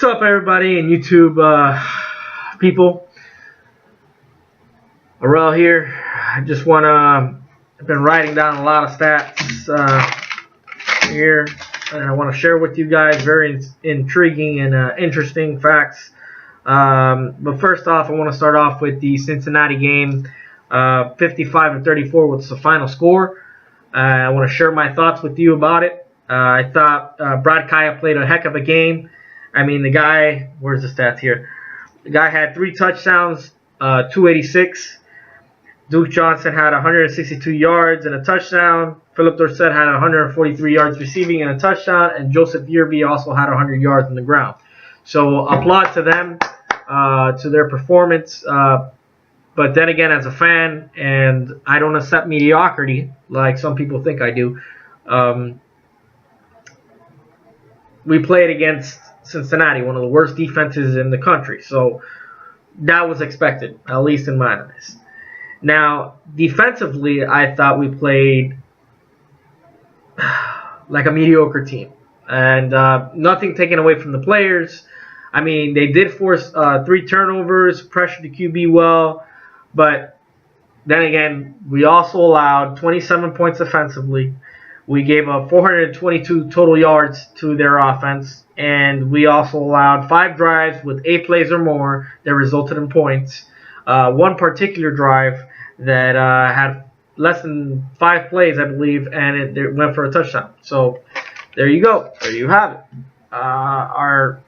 What's up, everybody, and YouTube people? A-rel here. I just I've been writing down a lot of stats here, and I want to share with you guys very intriguing and interesting facts. But first off, I want to start off with the Cincinnati game. 55-34 was the final score. I want to share my thoughts with you about it. I thought Brad Kaya played a heck of a game. I mean, the guy, where's the stats here? The guy had 3 touchdowns, 286. Duke Johnson had 162 yards and a touchdown. Philip Dorsett had 143 yards receiving and a touchdown. And Joseph Yearby also had 100 yards on the ground. So applaud to them, to their performance. But then again, as a fan, and I don't accept mediocrity like some people think I do, we played against Cincinnati, one of the worst defenses in the country. So that was expected, at least in my eyes. Now, defensively, I thought we played like a mediocre team. And nothing taken away from the players. I mean, they did force 3 turnovers, pressured the QB well. But then again, we also allowed 27 points offensively. We gave up 422 total yards to their offense. And we also allowed 5 drives with 8 plays or more that resulted in points. One particular drive that had less than 5 plays, I believe, and it went for a touchdown. So there you go. There you have it. Our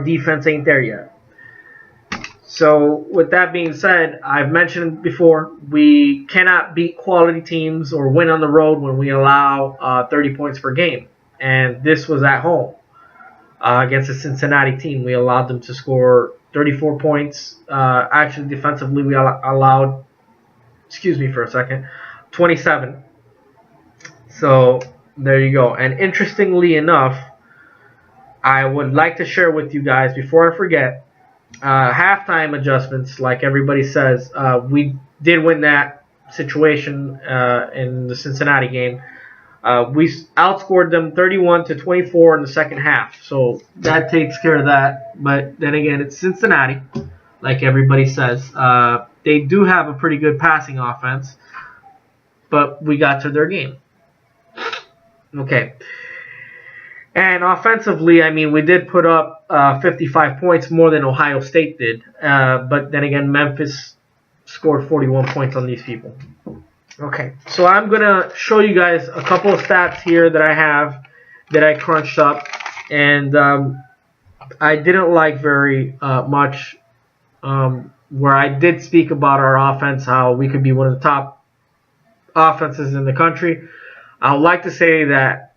defense ain't there yet. So with that being said, I've mentioned before, we cannot beat quality teams or win on the road when we allow 30 points per game. And this was at home against the Cincinnati team. We allowed them to score 34 points. Actually, defensively, we allowed, 27. So there you go. And interestingly enough, I would like to share with you guys, before I forget, halftime adjustments, like everybody says. We did win that situation in the Cincinnati game. We outscored them 31-24 in the second half. So that takes care of that. But then again, it's Cincinnati, like everybody says. They do have a pretty good passing offense, but we got to their game. Okay. And offensively, I mean, we did put up 55 points more than Ohio State did. But then again, Memphis scored 41 points on these people. Okay, so I'm going to show you guys a couple of stats here that I have that I crunched up. And I didn't like very much where I did speak about our offense, how we could be one of the top offenses in the country. I would like to say that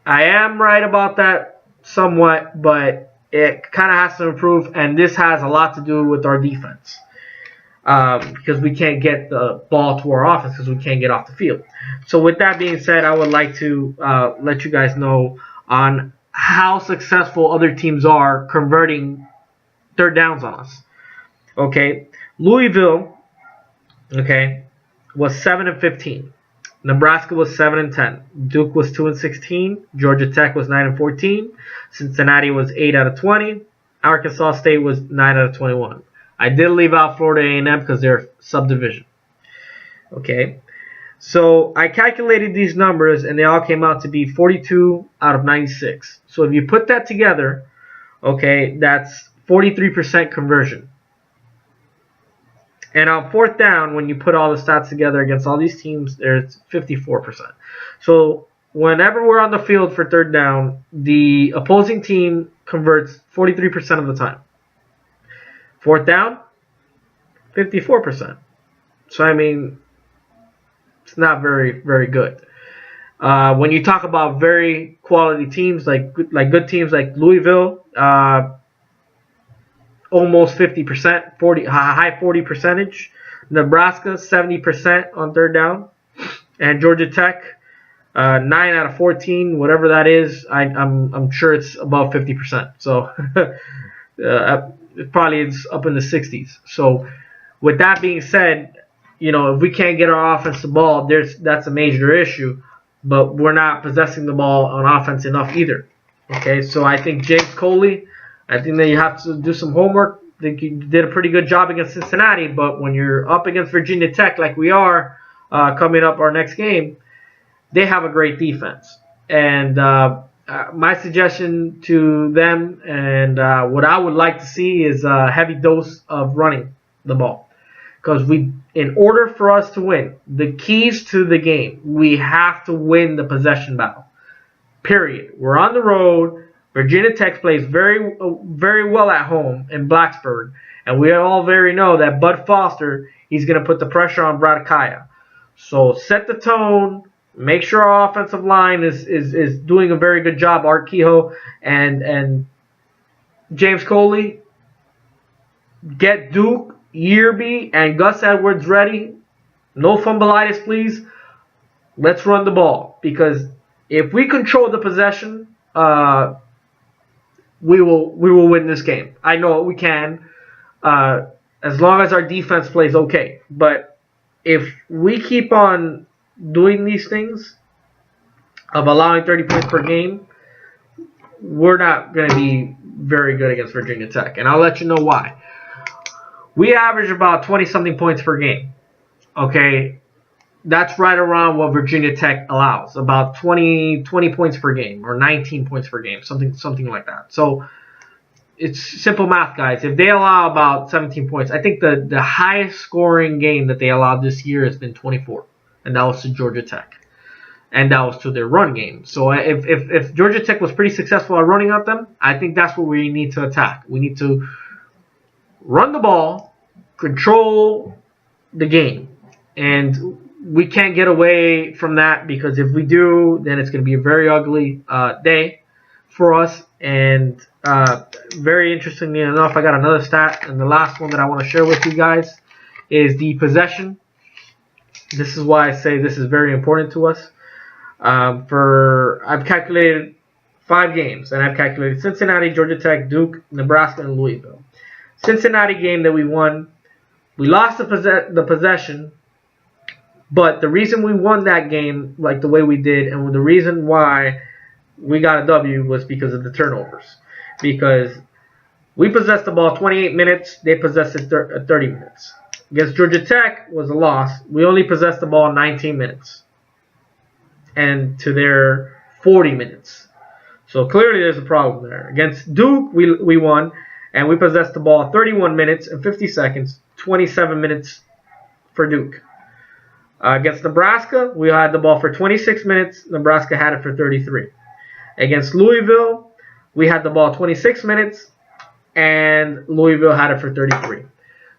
I am right about that somewhat, but it kind of has to improve, and this has a lot to do with our defense. Because we can't get the ball to our offense because we can't get off the field. So with that being said, I would like to let you guys know on how successful other teams are converting third downs on us. Okay, Louisville, okay, was 7-15. Nebraska was 7-10. Duke was 2-16. Georgia Tech was 9-14. Cincinnati was 8-20. Arkansas State was 9-21. I did leave out Florida A&M because they're subdivision. Okay, so I calculated these numbers and they all came out to be 42 out of 96. So if you put that together, okay, that's 43% conversion. And on fourth down, when you put all the stats together against all these teams, there's 54%. So whenever we're on the field for third down, the opposing team converts 43% of the time. Fourth down, 54%. So, I mean, it's not very, very good. When you talk about very quality teams, like good teams like Louisville, almost 50%, high 40 percentage. Nebraska, 70% on third down. And Georgia Tech, 9 out of 14, whatever that is, I'm sure it's above 50%. So, it probably is up in the 60s. So, with that being said, you know, if we can't get our offense the ball, that's a major issue. But we're not possessing the ball on offense enough either. Okay, so I think James Coley, I think that you have to do some homework. I think you did a pretty good job against Cincinnati, but when you're up against Virginia Tech like we are coming up our next game, they have a great defense. And my suggestion to them and what I would like to see is a heavy dose of running the ball. Because in order for us to win, the keys to the game, we have to win the possession battle. Period. We're on the road. Virginia Tech plays very well at home in Blacksburg, and we all very know that Bud Foster, he's going to put the pressure on Brad Kaya. So set the tone. Make sure our offensive line is doing a very good job. Art Kehoe and James Coley, get Duke, Yearby, and Gus Edwards ready. No fumbleitis, please. Let's run the ball, because if we control the possession, we will win this game. I know we can, as long as our defense plays okay. But if we keep on doing these things of allowing 30 points per game, we're not going to be very good against Virginia Tech. And I'll let you know why. We average about 20-something points per game. Okay? That's right around what Virginia Tech allows, about 20 points per game or 19 points per game, something like that. So it's simple math, guys. If they allow about 17 points, I think the highest scoring game that they allowed this year has been 24, and that was to Georgia Tech, and that was to their run game. So if Georgia Tech was pretty successful at running at them, I think that's what we need to attack. We need to run the ball, control the game, and we can't get away from that, because if we do, then it's going to be a very ugly day for us. And very interestingly enough, I got another stat, and the last one that I want to share with you guys is the possession. This is why I say this is very important to us. I've calculated 5 games, and I've calculated Cincinnati, Georgia Tech, Duke, Nebraska, and Louisville. Cincinnati game that we won, we lost the possession. But the reason we won that game like the way we did, and the reason why we got a W, was because of the turnovers. Because we possessed the ball 28 minutes, they possessed it 30 minutes. Against Georgia Tech was a loss. We only possessed the ball 19 minutes. And to their 40 minutes. So clearly there's a problem there. Against Duke, we won, and we possessed the ball 31 minutes and 50 seconds, 27 minutes for Duke. Against Nebraska, we had the ball for 26 minutes. Nebraska had it for 33. Against Louisville, we had the ball 26 minutes, and Louisville had it for 33.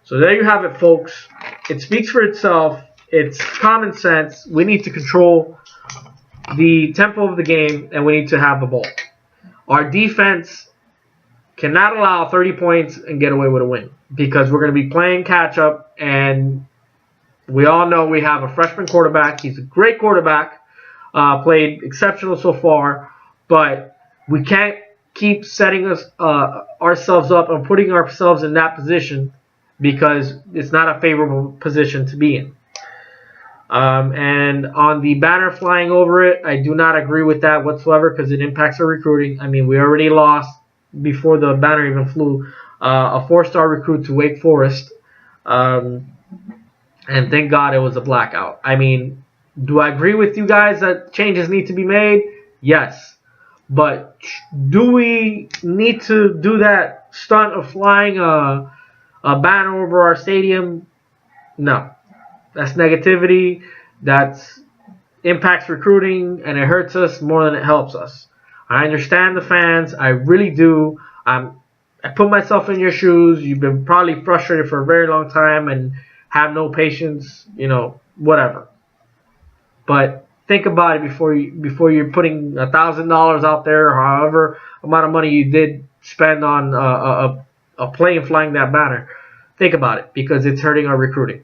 So there you have it, folks. It speaks for itself. It's common sense. We need to control the tempo of the game, and we need to have the ball. Our defense cannot allow 30 points and get away with a win, because we're going to be playing catch-up, and we all know we have a freshman quarterback. He's a great quarterback, played exceptional so far, but we can't keep setting ourselves up and putting ourselves in that position, because it's not a favorable position to be in. And on the banner flying over it, I do not agree with that whatsoever, because it impacts our recruiting. I mean, we already lost, before the banner even flew, a 4-star recruit to Wake Forest. And thank God it was a blackout. I mean, do I agree with you guys that changes need to be made? Yes. But do we need to do that stunt of flying a banner over our stadium? No. That's negativity. That impacts recruiting, and it hurts us more than it helps us. I understand the fans. I really do. I put myself in your shoes. You've been probably frustrated for a very long time and have no patience, whatever. But think about it before you're putting $1,000 out there, or however amount of money you did spend on a plane flying that banner. Think about it, because it's hurting our recruiting.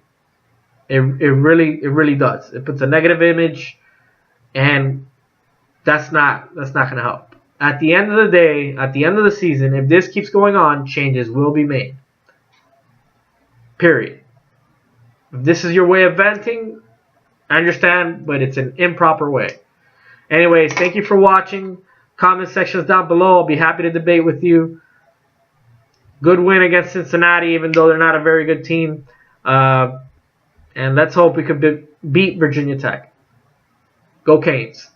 It really does. It puts a negative image, and that's not going to help. At the end of the day, at the end of the season, if this keeps going on, changes will be made. Period. If this is your way of venting, I understand, but it's an improper way. Anyways, thank you for watching. Comment sections down below. I'll be happy to debate with you. Good win against Cincinnati, even though they're not a very good team. And let's hope we could beat Virginia Tech. Go Canes.